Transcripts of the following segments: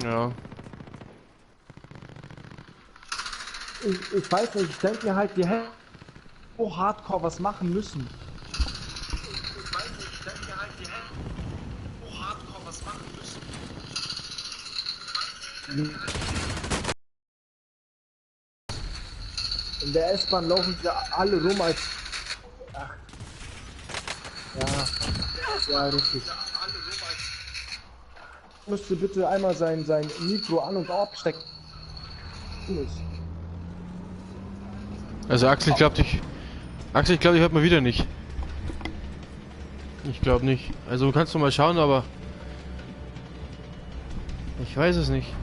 Ja. Ich weiß nicht, ich denke mir halt, wir hätten so hardcore was machen müssen. Ich weiß nicht, ich denke mir halt, wir hätten so hardcore was machen müssen. In der S-Bahn laufen sie alle rum als... Ach. Ja, richtig. Müsste bitte einmal sein Mikro an- und abstecken. Also Axel, ich glaube, ich hört mal wieder nicht. Ich glaube nicht. Also du kannst doch mal schauen, aber ich weiß es nicht.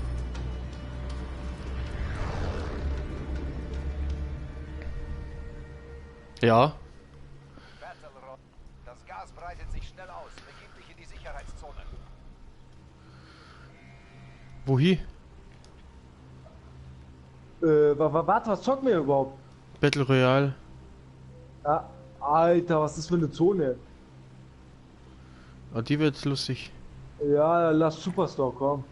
Ja. Das Gas breitet sich schnell aus. Begib dich in die Sicherheitszone. Wohin? Warte, was zocken wir überhaupt? Battle Royale. Ja, Alter, was ist das für eine Zone? Oh, die wird lustig. Ja, lass Superstore kommen.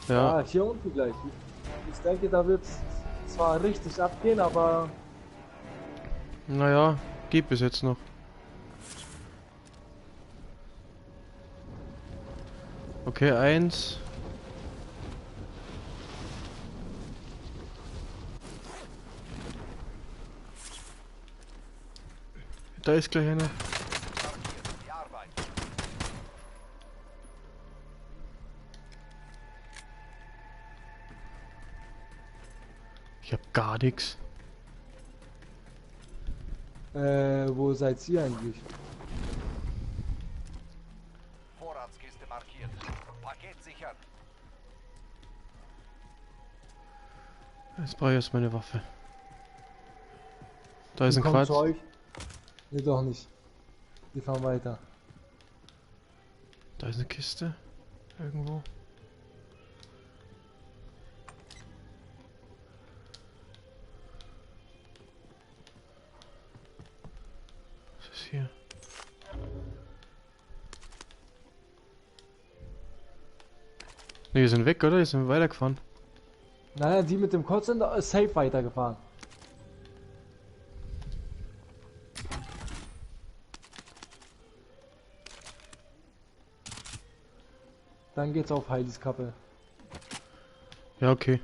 Ja. Ja, hier unten gleich. Ich denke, da wird zwar richtig abgehen, aber Naja, geht bis jetzt noch. Okay, 1. Da ist gleich einer. Die Arbeit. Ich hab gar nichts. wo seid ihr eigentlich? Vorratskiste markiert. Paket sichern. Jetzt brauche ich erst meine Waffe. Da ist Die ein kommen Quad. zu euch? Nee, doch nicht. Die fahren weiter. Da ist eine Kiste. Irgendwo. Was ist hier? Ne, die sind weg, oder? Die sind weitergefahren. Naja, die mit dem Callcenter ist safe weitergefahren. Dann geht's auf Heilis Kappe. Ja, okay.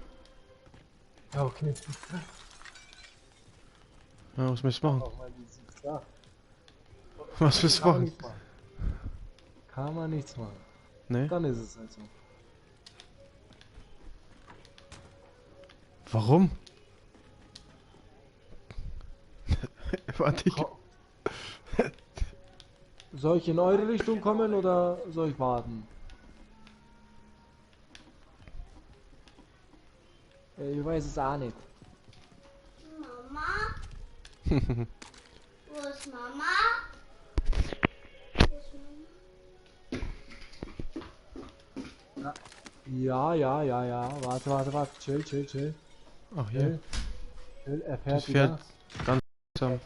Ja, okay. Ja, was willst du machen? Auch mal die sieht's da. Was willst du Kann man machen? nichts machen. Kann man nichts machen. Ne? Dann ist es halt so. Warum? Warte, ich... Soll ich in eure Richtung kommen oder soll ich warten? Ich weiß es auch nicht. Mama? Wo ist Mama? Wo ist Mama? Ja. Warte. Chill. Ach, hier. Chill. Er Das fährt fährt wieder. ganz langsam.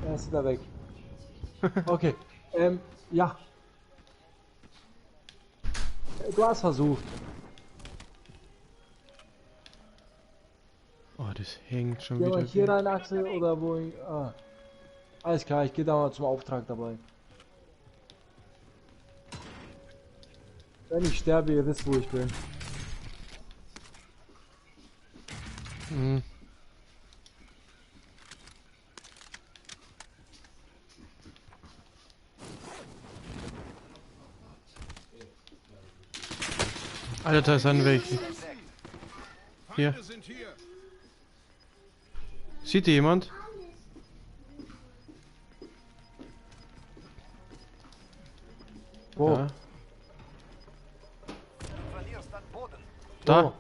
Er ist wieder weg. Okay. Ja. Du hast versucht. Oh, das hängt schon Geh mal wieder. hier rein, Axel, oder wo ich... Ah. Alles klar, ich gehe da mal zum Auftrag dabei. Wenn ich sterbe, ihr wisst, wo ich bin. Mhm. Alter, da ist ein welchen. Hier. Sieht ihr jemand? Wo? Ja. Du verlierst an Boden. Da. Wo?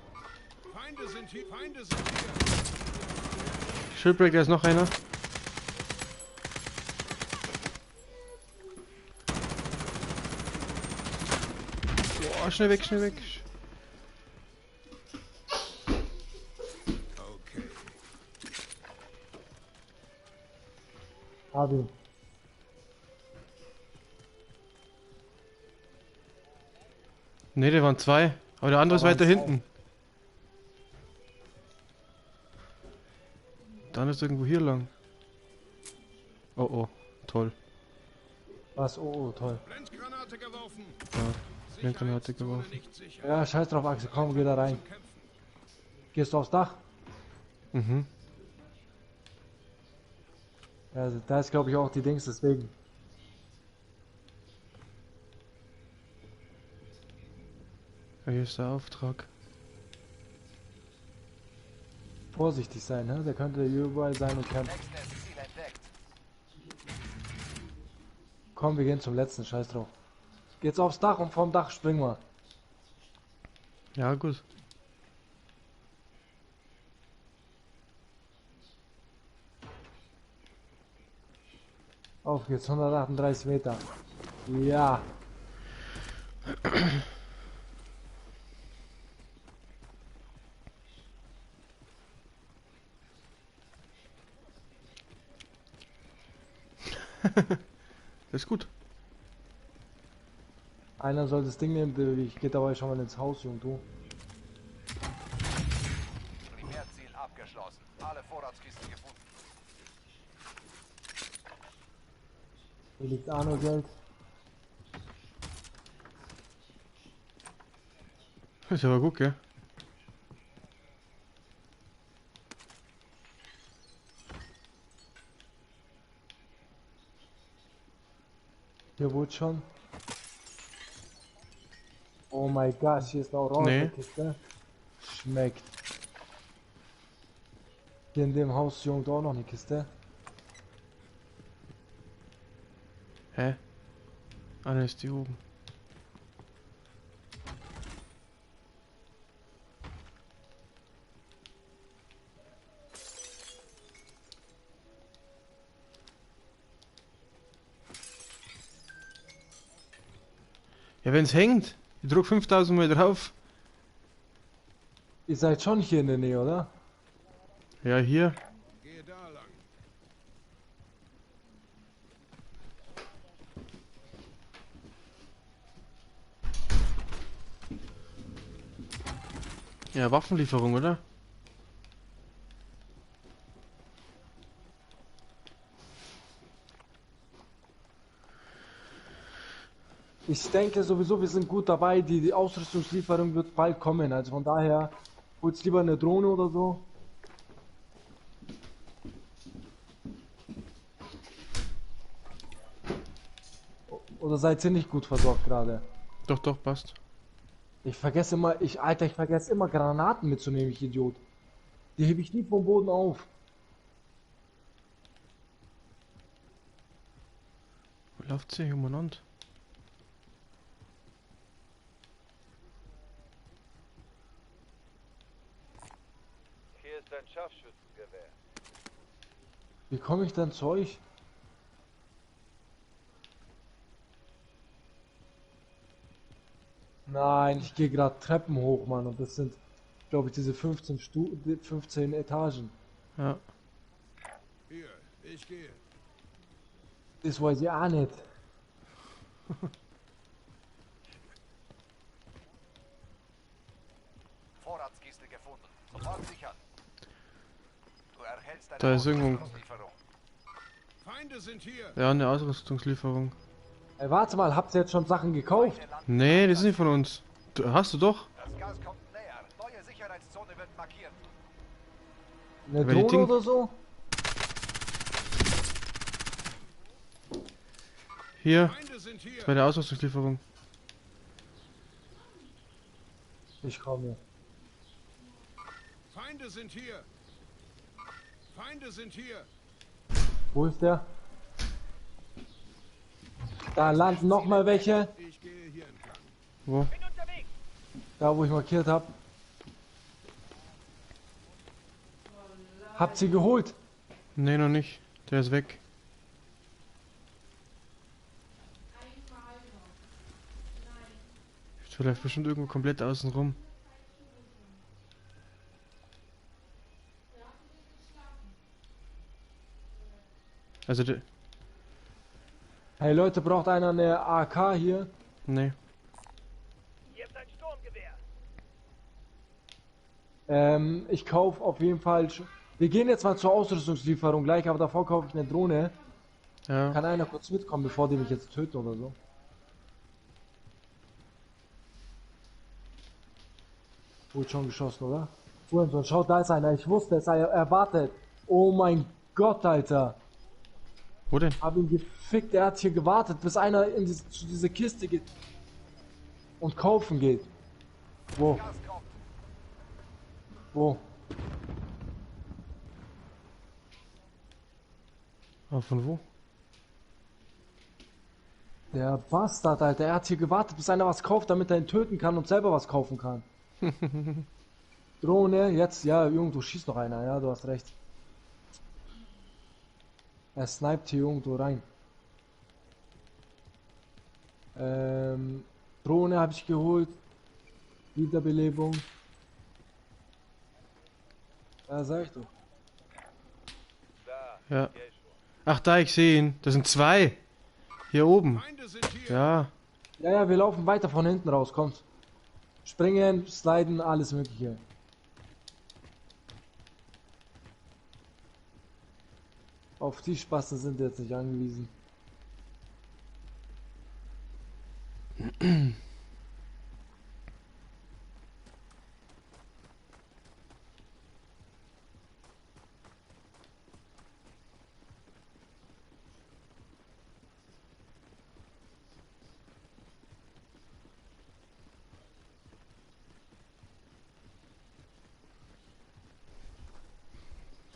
Feinde sind hier. Shipwreck, da ist noch einer. Boah, schnell weg. Okay. Hab ihn. Ne, da waren zwei. Aber der andere ist Da weiter waren's hinten. Dann ist irgendwo hier lang. Oh oh, toll. Was? Oh, toll. Blendgranate geworfen. Ja, Blendgranate Sicherheitszone geworfen. nicht sicher. Ja, scheiß drauf, Axel, komm, geh da rein. Kämpfen. Gehst du aufs Dach? Mhm. Ja, also, da ist, glaube ich, auch die Dings, deswegen. Ja, hier ist der Auftrag. Vorsichtig sein, ne? Der könnte hier überall sein und kämpfen. Nächstes Ziel entdeckt. Komm, wir gehen zum letzten, scheiß drauf. Geht's aufs Dach und vom Dach springen wir. Ja, gut. Auf geht's, 138 Meter. Ja. Das ist gut. Einer soll das Ding nehmen, ich gehe dabei schon mal ins Haus, Jung, du. Primärziel abgeschlossen. Alle Vorratskisten gefunden. Hier liegt Arno-Geld. Ist aber gut, gell? Hier wurde schon. Oh mein Gott, hier ist eine orange Kiste. Schmeckt. Hier in dem Haus, Jung, da auch noch eine Kiste. Hä? Ah, da ist die oben. Ja, wenn's hängt, ich drück 5000 Mal drauf. Ihr seid schon hier in der Nähe, oder? Ja, hier. Gehe da lang. Ja, Waffenlieferung, oder? Ich denke sowieso, wir sind gut dabei. Die Ausrüstungslieferung wird bald kommen. Also von daher, holt's lieber eine Drohne oder so. Oder seid ihr nicht gut versorgt gerade? Doch, doch, passt. Ich vergesse immer, ich vergesse immer Granaten mitzunehmen, ich Idiot. Die hebe ich nie vom Boden auf. Wo läuft sie hier umeinander? Hier ist ein Scharfschützengewehr. Wie komme ich denn zu euch? Nein, ich gehe gerade Treppen hoch, Mann. Und das sind, glaube ich, diese 15 Etagen. Ja. Hier, ich gehe. Das weiß ich auch nicht. Vorratskiste gefunden. Sofort sichern. Du erhältst eine Da ist irgendwo- Ausrüstungslieferung. Feinde sind hier. Ja, eine Ausrüstungslieferung. Ey, warte mal, habt ihr jetzt schon Sachen gekauft? Nee, das ist nicht von uns. Hast du doch? Das Gas kommt näher. Neue Sicherheitszone wird markiert. Eine Aber die Drohne Ding- oder so? Hier, Feinde sind hier. bei der Ausrüstungslieferung. Ich komme. Feinde sind hier. Feinde sind hier. Wo ist der? Da landen noch mal welche. Ich gehe hier entlang. Wo? Da, wo ich markiert habe. Habt ihr geholt? Nee, noch nicht. Der ist weg. Der läuft bestimmt irgendwo komplett außen rum. Also der... Hey Leute, braucht einer eine AK hier? Nee. Hier ist ein Ich kaufe auf jeden Fall. Wir gehen jetzt mal zur Ausrüstungslieferung gleich, aber davor kaufe ich eine Drohne. Ja. Kann einer kurz mitkommen, bevor die mich jetzt töten oder so? Wurde schon geschossen, oder? Hurensohn, schaut, da ist einer. Ich wusste es, er wartet. Oh mein Gott, Alter. Wo denn? Hab ihn gefickt, er hat hier gewartet, bis einer in zu dieser Kiste geht und kaufen geht. Wo? Gas kommt. Wo? Ah, von wo? Der Bastard, Alter, er hat hier gewartet, bis einer was kauft, damit er ihn töten kann und selber was kaufen kann. Drohne, jetzt, ja, irgendwo schießt noch einer, ja, du hast recht. Er sniped hier irgendwo rein. Drohne habe ich geholt. Wiederbelebung. Ja, sag ich doch. Ja. Ach, da, ich sehe ihn. Das sind zwei. Hier oben. Feinde sind hier. Ja. Ja, ja, wir laufen weiter von hinten raus, kommt. Springen, sliden, alles mögliche. Auf die Spasten sind wir jetzt nicht angewiesen.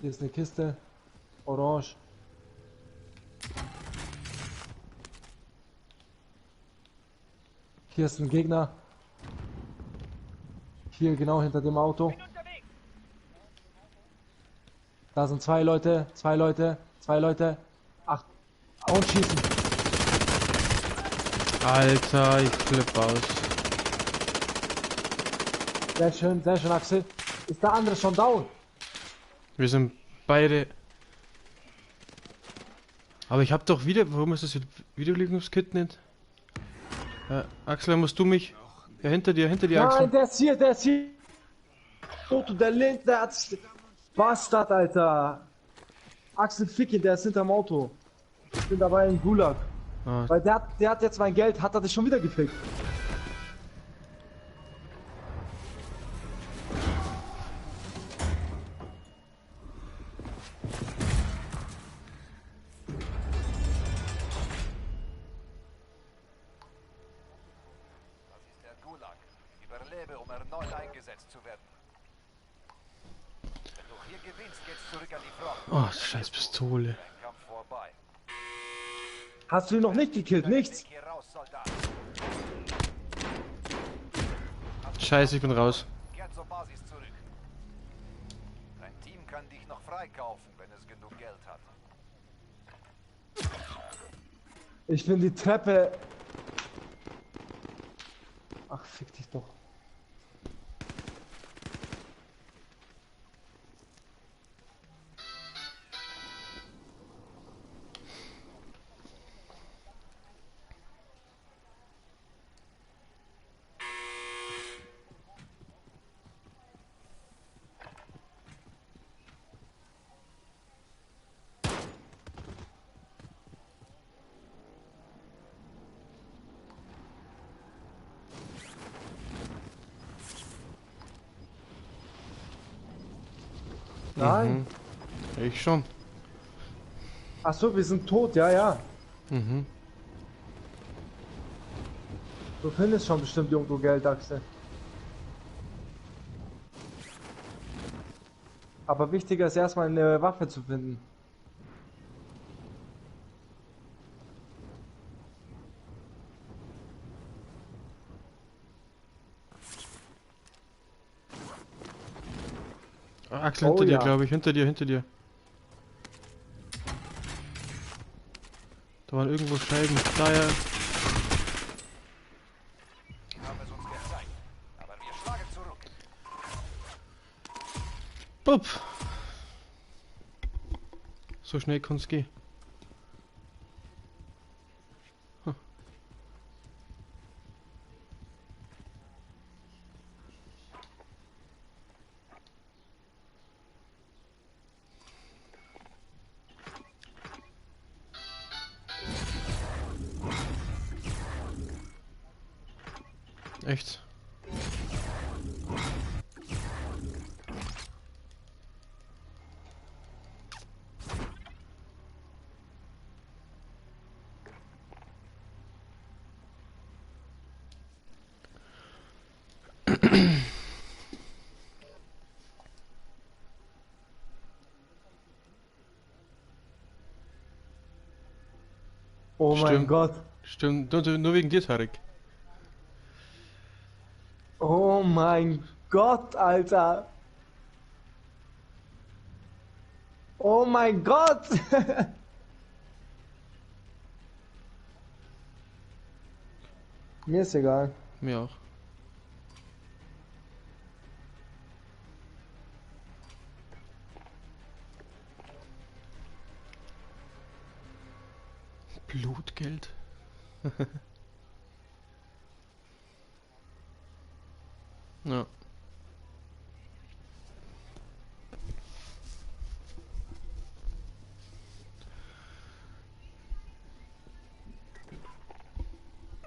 Hier ist eine Kiste. Orange. Hier ist ein Gegner. Hier genau hinter dem Auto. Da sind zwei Leute, zwei Leute, zwei Leute. Ach, und schießen. Alter, ich flipp aus. Sehr schön, Axel. Ist der andere schon down? Wir sind beide. Aber ich hab doch wieder. Warum ist das Wiederbelebungskit nicht? Axel, musst du mich. Ja, hinter dir, Nein, Axel. der ist hier, der ist hier. Foto, der Link, der hat sich... Bastard, Alter. Axel Ficki, der ist hinterm Auto. Ich bin dabei im Gulag. Ah, Weil der hat jetzt mein Geld, hat er dich schon wieder gefickt. Das ist der Gulag. Überlebe, um erneut eingesetzt zu werden. Wenn du hier gewinnst, geht's zurück an die Front. oh, scheiß Pistole. Dein Kampf vorbei. Hast du ihn noch nicht gekillt? Nichts. Weg hier raus, Soldat. Scheiße, ich bin raus. Kehrt zur Basis zurück. Dein Team kann dich noch freikaufen, wenn es genug Geld hat. Ich bin die Treppe... Ach, fick dich doch. Nein. Ich schon. Ach so, wir sind tot, ja, ja. Mhm. Du findest schon bestimmt irgendwo Geld, Axel. Aber wichtiger ist erstmal eine Waffe zu finden. Axel, Oh hinter dir, ja. glaube ich. Hinter dir. Da waren irgendwo Scheiben. Daher. Die haben es uns gezeigt. Aber wir schlagen zurück. Bupp. So schnell kann's gehen. Echt? Oh mein Stimmt. Gott. Stimmt, nur wegen dir, Tarek. Oh mein Gott, Alter. Oh mein Gott. Mir ist egal. Mir auch. Blutgeld? Ja.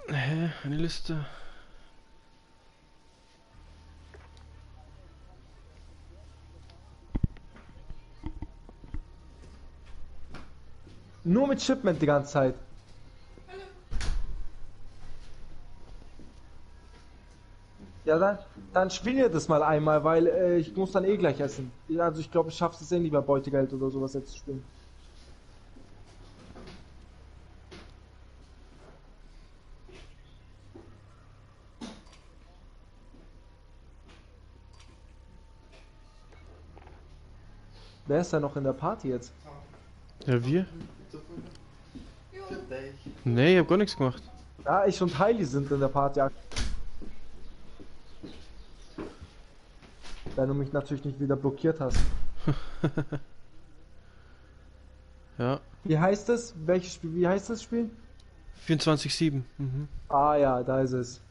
Hä? Eine Liste? Nur mit Shipment die ganze Zeit. Ja, dann spielen wir das mal einmal, weil ich muss dann eh gleich essen. Also ich glaube, ich schaffe es eh lieber Beutegeld oder sowas jetzt zu spielen. Wer ist da noch in der Party jetzt? Ja, wir? Nee, ich hab gar nichts gemacht. Ja, ich und Heili sind in der Party. Wenn du mich natürlich nicht wieder blockiert hast. Ja. Wie heißt es? Welches Spiel? Wie heißt das Spiel? 24/7. Mhm. Ah ja, da ist es.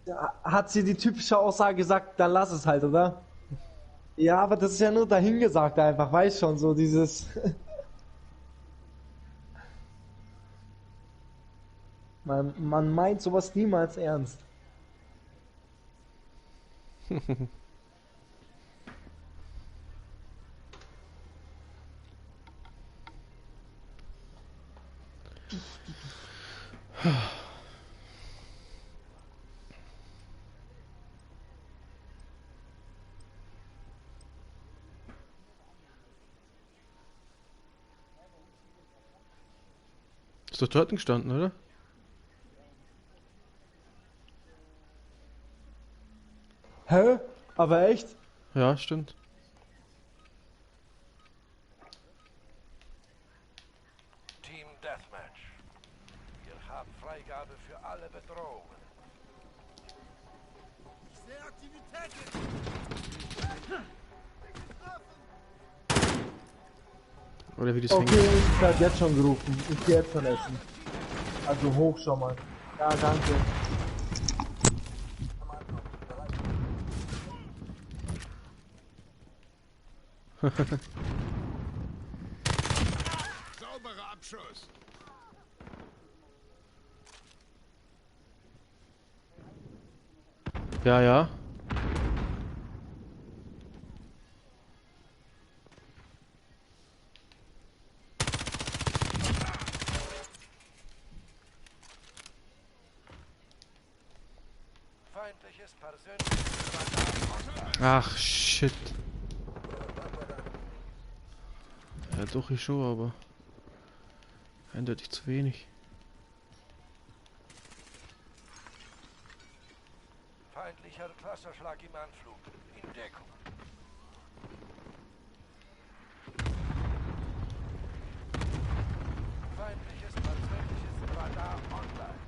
Ja, hat sie die typische Aussage gesagt, dann lass es halt, oder? Ja, aber das ist ja nur dahingesagt einfach, weiß schon, so dieses... man meint sowas niemals ernst. Ist doch dort gestanden, oder? Hä? Aber echt? Ja, stimmt. Team Deathmatch. Ihr habt Freigabe für alle Bedrohungen. Oder wie das Okay, hängt. ich hab jetzt schon gerufen. Ich geh jetzt schon essen. Also hoch schon mal. Ja, danke. Sauberer Abschuss. Ja, ja. Feindliches persönliches Radar. Ach, shit. Ja, doch, ich schon, aber eindeutig zu wenig. Feindlicher Clusterschlag im Anflug. In Deckung. Feindliches persönliches Radar online.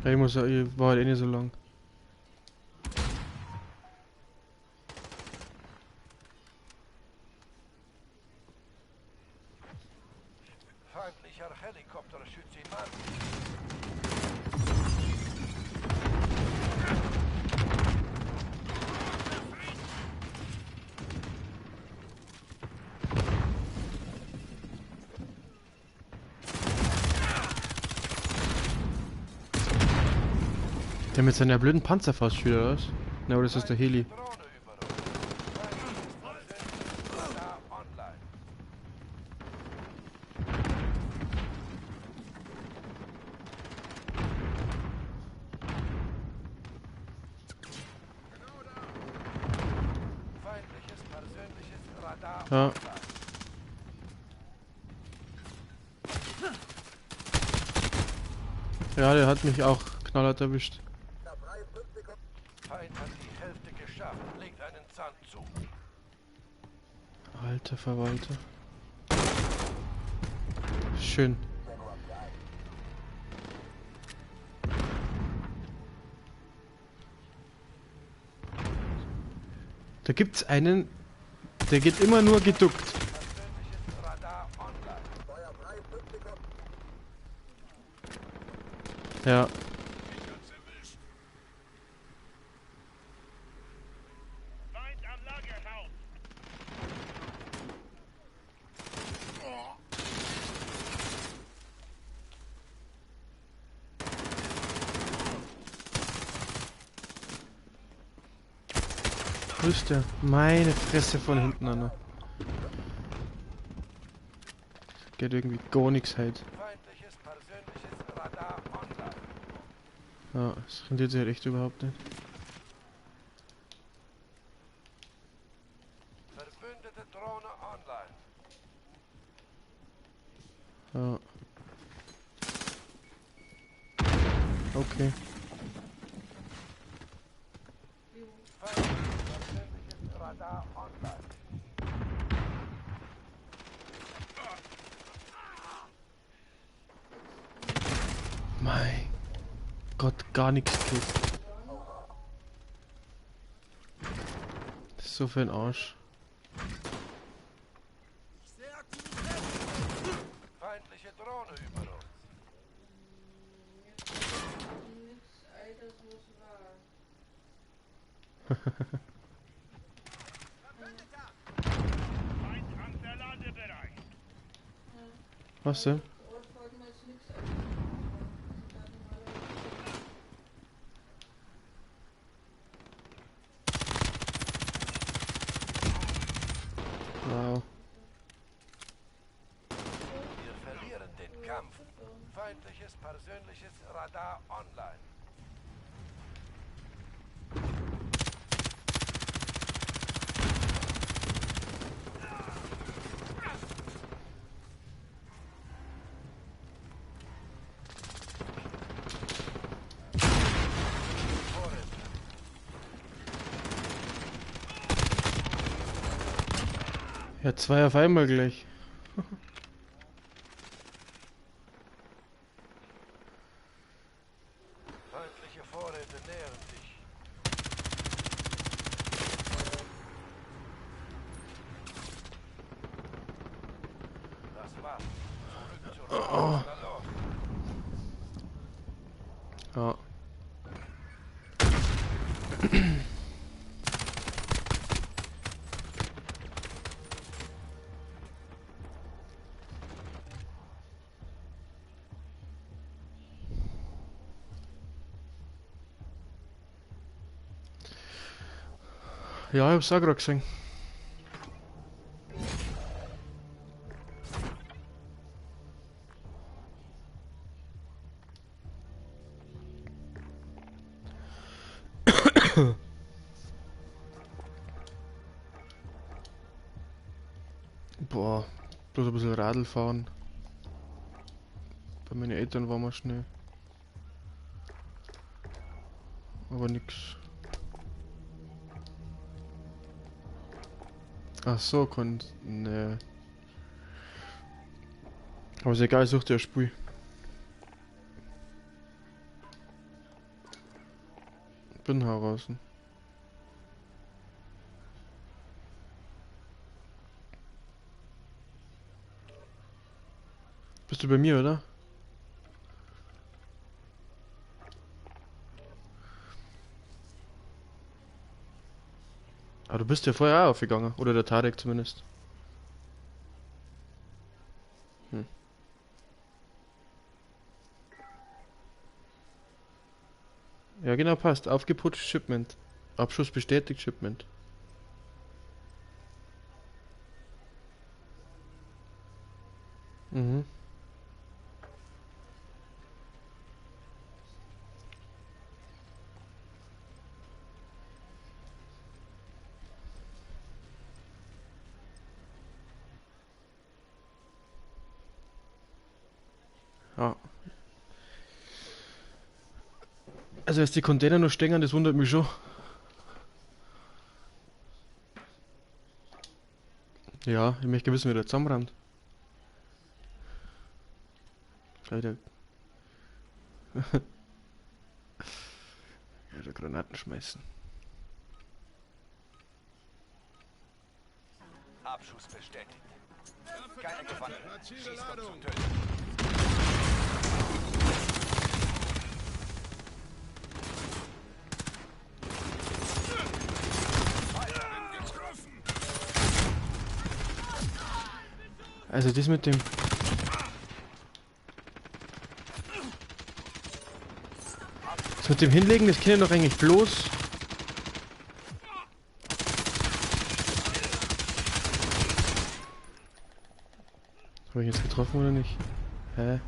Ja, ich war halt eh nicht so lang. Feindlicher Helikopter schützt ihn an. Der mit seiner blöden Panzerfaust spielt, oder was? Na, oder ist das der Heli? Drohne über uns. Feindliches Radar online. Feindliches persönliches Radar Ja. online. Ja, der hat mich auch knallhart erwischt. Feind hat die Hälfte geschafft. Legt einen Zahn zu. Alter Verwalter. Schön. Da gibt's einen, der geht immer nur geduckt. Persönliches Radar online. Ja. Feind am Lagerhaus. Wo ist der? Meine Fresse von hinten an. Geht irgendwie gar nichts halt. Feindliches persönliches Radar online. Ja, das rendiert sich halt echt überhaupt nicht. Verbündete Drohne online. Ja. Okay. Feindliches persönliches Radar online. Mein Gott, gar nichts geht. Das ist so für ein Arsch. Feindliche Drohne über uns. Feind am Verladebereich. Was denn? Wow. Wir verlieren den Kampf. Feindliches persönliches Radar online. Ja, zwei auf einmal gleich. Feindliche Vorräte nähern sich. Das war's. Zurück zur Salon. Ja. Ja, ich hab's auch gerade gesehen. Boah, bloß ein bisschen Radl fahren. Bei meinen Eltern waren wir schnell. Aber nix. Ach so, ne. Aber ist egal, such dir ein Spiel. Bin draußen. Bist du bei mir, oder? Aber du bist ja vorher auch aufgegangen. Oder der Tarek zumindest. Hm. Ja genau, passt. Aufgeputscht Shipment. Abschuss bestätigt Shipment. Mhm. Ja. Also, dass die Container noch stehen, das wundert mich schon. Ja, ich möchte wissen, wie der zusammenrennt. Vielleicht der. Ja, der Granaten schmeißen. Abschuss bestätigt. Keine Gefangenen. Platziere Schießt, um Ladung. zu töten. Also, das mit dem. Das mit dem Hinlegen, das können doch eigentlich bloß. Habe ich jetzt getroffen oder nicht? Hä?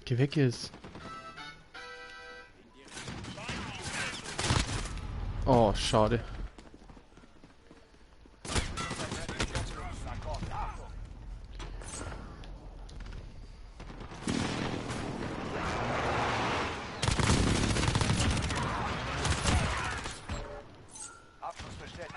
Geh weg jetzt. Oh, schade. Abschuss bestätigt.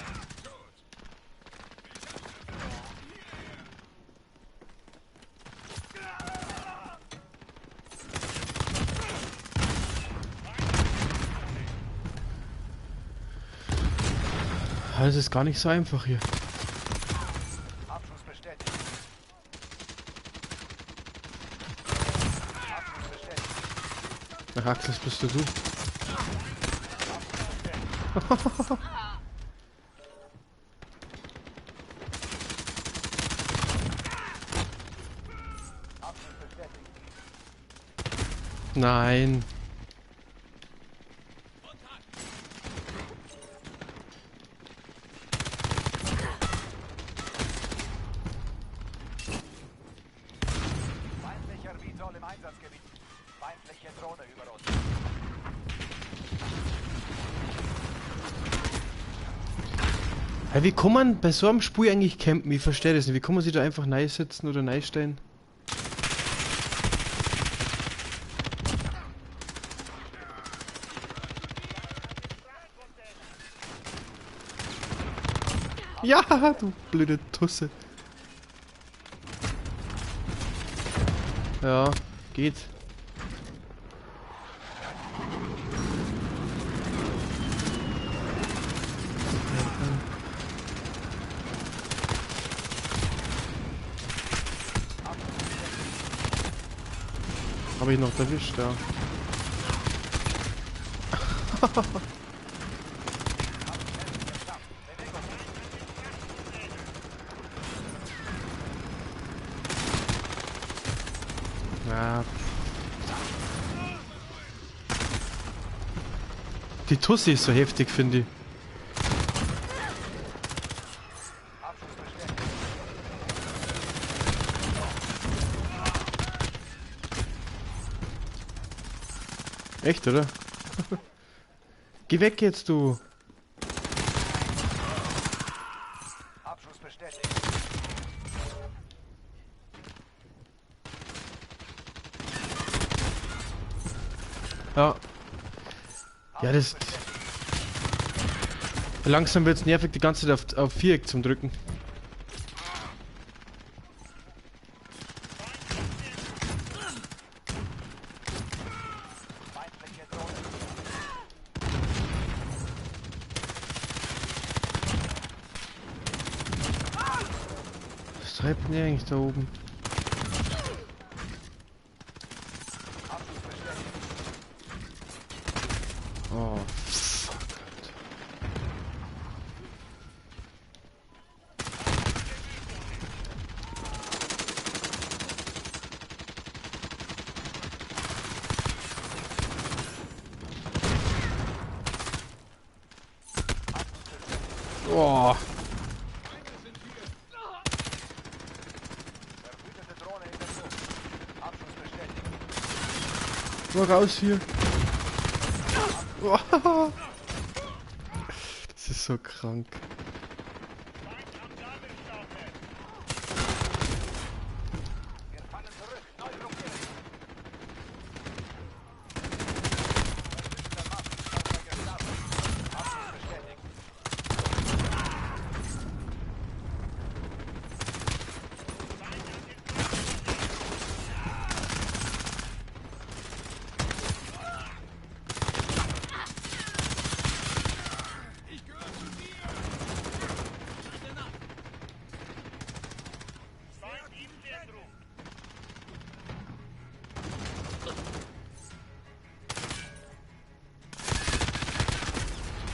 Das ist gar nicht so einfach hier. Abschuss bestätigt. Abschuss bestätigt. Ach, Axel, das bist du. Abschuss bestätigt. Nein. Feindlicher VTOL im Einsatzgebiet. Feindliche Drohne über uns. Hey, wie kann man bei so einem Spiel eigentlich campen? Ich verstehe das nicht. Wie kann man sich da einfach neu setzen oder neu stellen? Ja, du blöde Tusse. Ja, geht. Habe ich noch erwischt, ja. Ja. Die Tussi ist so heftig, finde ich. Abschuss bestätigt. Echt, oder? Geh weg jetzt, du. Abschuss bestätigt. Ja. Ja, das. Langsam wird's nervig, die ganze Zeit auf Viereck zum Drücken. Feindliche Drohne. Was treibt denn der eigentlich da oben? Abschluss bestätigt. Oh, fuck, Alter. Oh, Verwütete Drohne in der Luft. Abschluss bestätigt. nur raus hier. Oh. Das ist so krank. Wir fallen zurück. Neu blockiert. Verwüteter Massenschaufer gestartet. Abschluss bestätigt.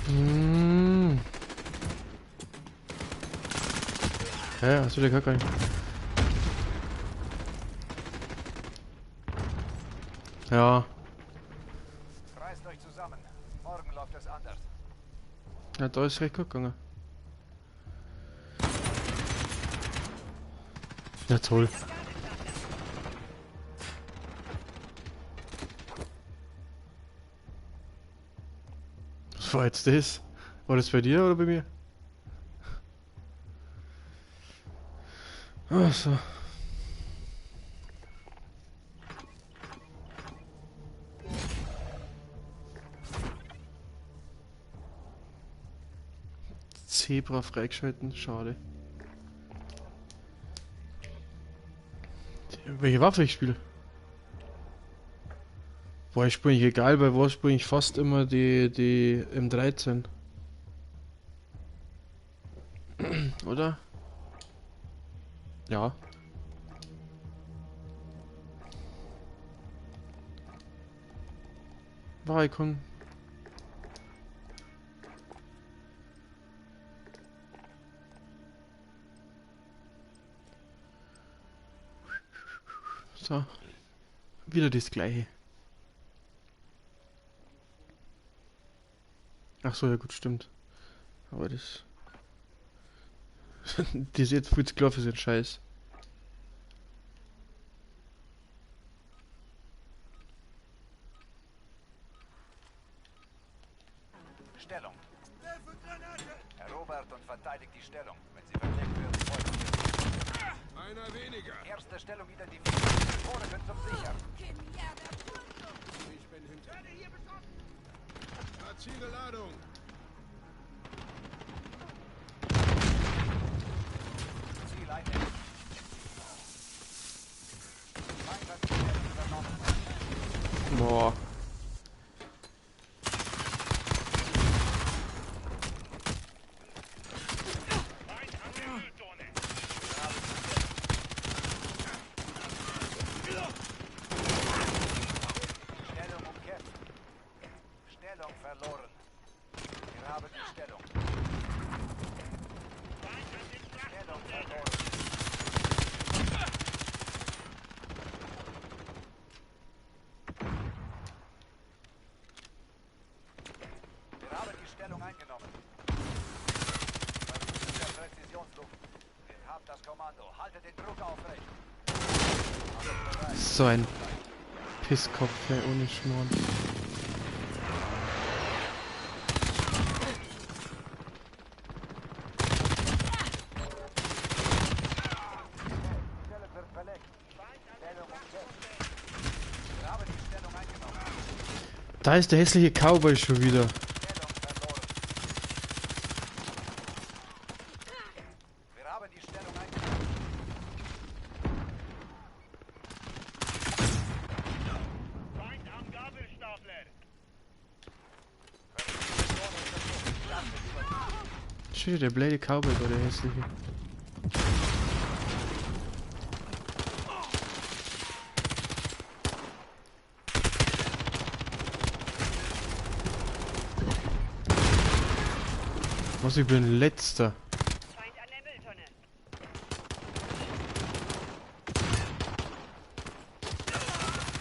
Hm. Ja, hast du der gar nicht. Ja, Reißt euch zusammen. Morgen läuft es anders. ja, da ist recht gut gegangen. Ja, toll. Was war jetzt das? War das bei dir oder bei mir? Ach so. Zebra freigeschalten, schade. Welche Waffe ich spiele? Boah, ich spiele nicht egal, bei was spiele ich fast immer die M13. Oder? Ja. Varicon. So. Wieder das gleiche. Ach so, ja gut, stimmt. Aber das... die ist jetzt viel zu klar für so einen Scheiß. Stellung. Erobert und verteidigt die Stellung. Wenn sie verlegt wird, folgt Einer weniger. erste Stellung identifiziert. Vorrücken zum Sichern. Ich bin hinter. Platziere Ladung. Ziel einnehmen. Feind hat die Stellung übernommen. Boah. Stellung umkämpft. Stellung verloren. Wir haben die Stellung. Stellung verloren. Wir haben die Stellung eingenommen. Versuchen der Präzisionsluft. Ihr habt das Kommando. Haltet den Druck aufrecht. Alles bereit. So ein Pisskopf, ey, ohne Schmarrn. Stelle wird verlegt. Stellung umkämpft. Wir haben die Stellung eingenommen. Da ist der hässliche Cowboy schon wieder. Stellung verloren. schon wieder der blöde Cowboy, der hässliche. Was, ich bin letzter. Feind an der Mülltonne.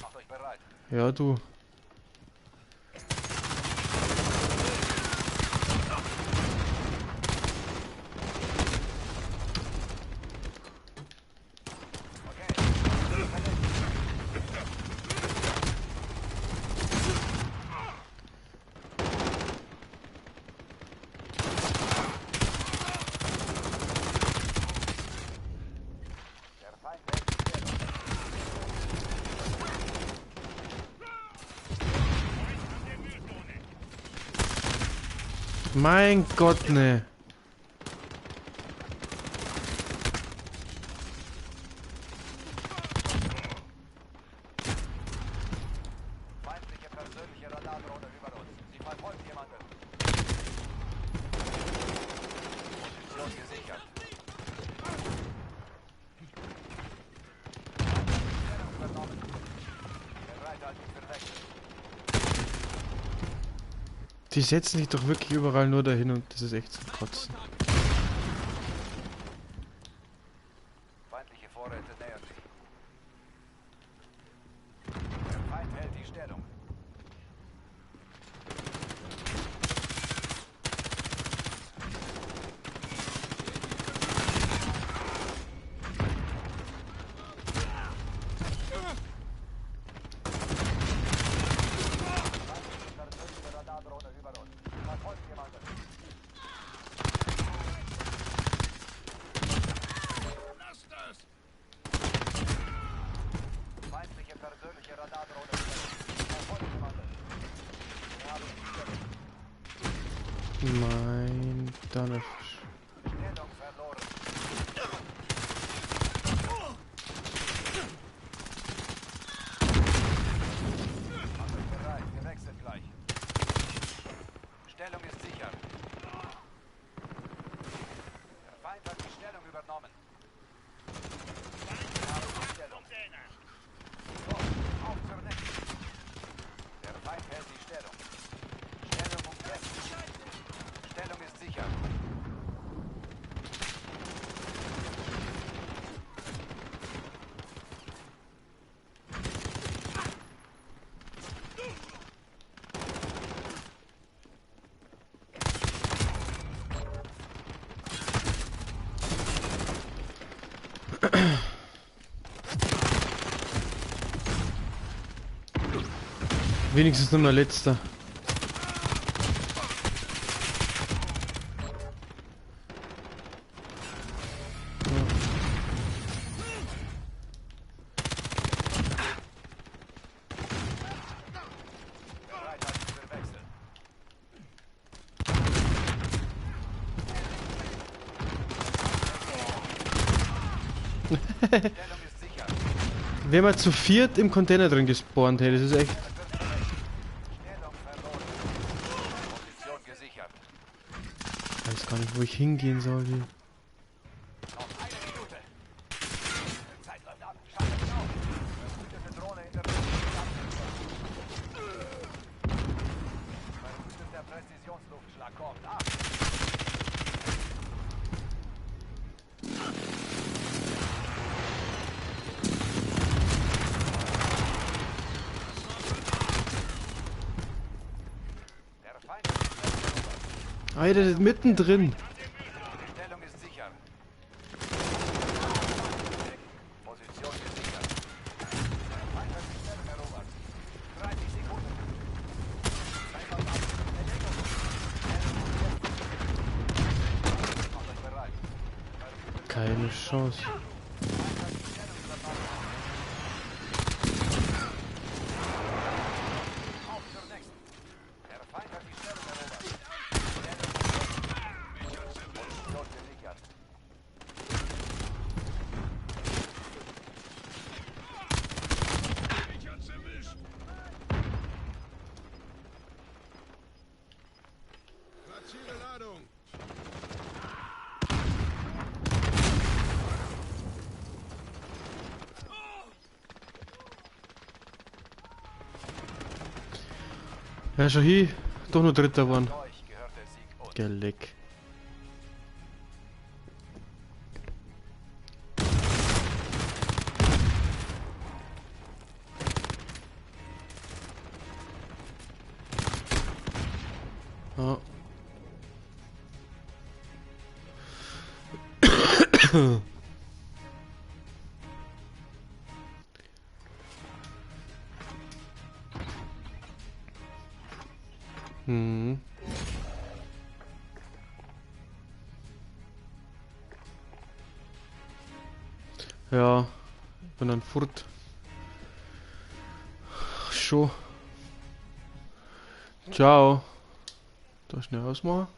Macht euch bereit. Ja, du. Der Feind hält die Stellung. Mein Gott, ne. Feindliche persönliche Radardrohne über uns. Sie verfolgt jemanden. Position gesichert. Stellung übernommen. Bereithaltung für Wechsel. Die setzen sich doch wirklich überall nur dahin und das ist echt zum Kotzen. Feindliche Vorräte nähern sich. Der Feind hält die Stellung. Persönliche Radardrohne über uns. Sie verfolgt jemanden. Lasst das! Feindliche persönliche Radardrohne über uns. Sie verfolgt jemanden. Wir haben die Stellung. Mein Donnerfisch. Stellung verloren. Macht euch bereit, wir wechseln gleich. Stellung ist sicher. Der Feind hat die Stellung übernommen. Wir haben die Stellung. So, auf zur nächsten. Der Feind hält die Stellung. Stellung umgesetzt. Stellung ist sicher. Wenigstens nur mal letzter. Bereithaltung für Wechsel. Stellung ist sicher. Wenn man zu viert im Container drin gespawnt hätte, das ist echt. Stellung verloren. Position gesichert. Ich weiß gar nicht, wo ich hingehen soll hier. Noch eine Minute. Zeit läuft ab. Schaltet ihn auf. Verwüstete Drohne in der Luft. Verwüsteter Präzisionsluftschlag kommt. Ab. Der Feind ist erobert. Alter, das ist mittendrin. Die Stellung ist sicher. Position gesichert. Der Feind hat die Stellung erobert. 30 Sekunden. Zeit läuft ab. Bewegung. Macht euch bereit. Keine Chance. Auf zur nächsten. Der Feind hat die Stellung erobert. Position gesichert. Ich hab's erwischt! Platziere Ladung! Ja, schon hier. Doch nur Dritter waren. Euch gehört der Sieg uns. Geleck. Ja. Hm. Ja, ich bin dann fort. Schon. Ciao. Da schnell ausmachen.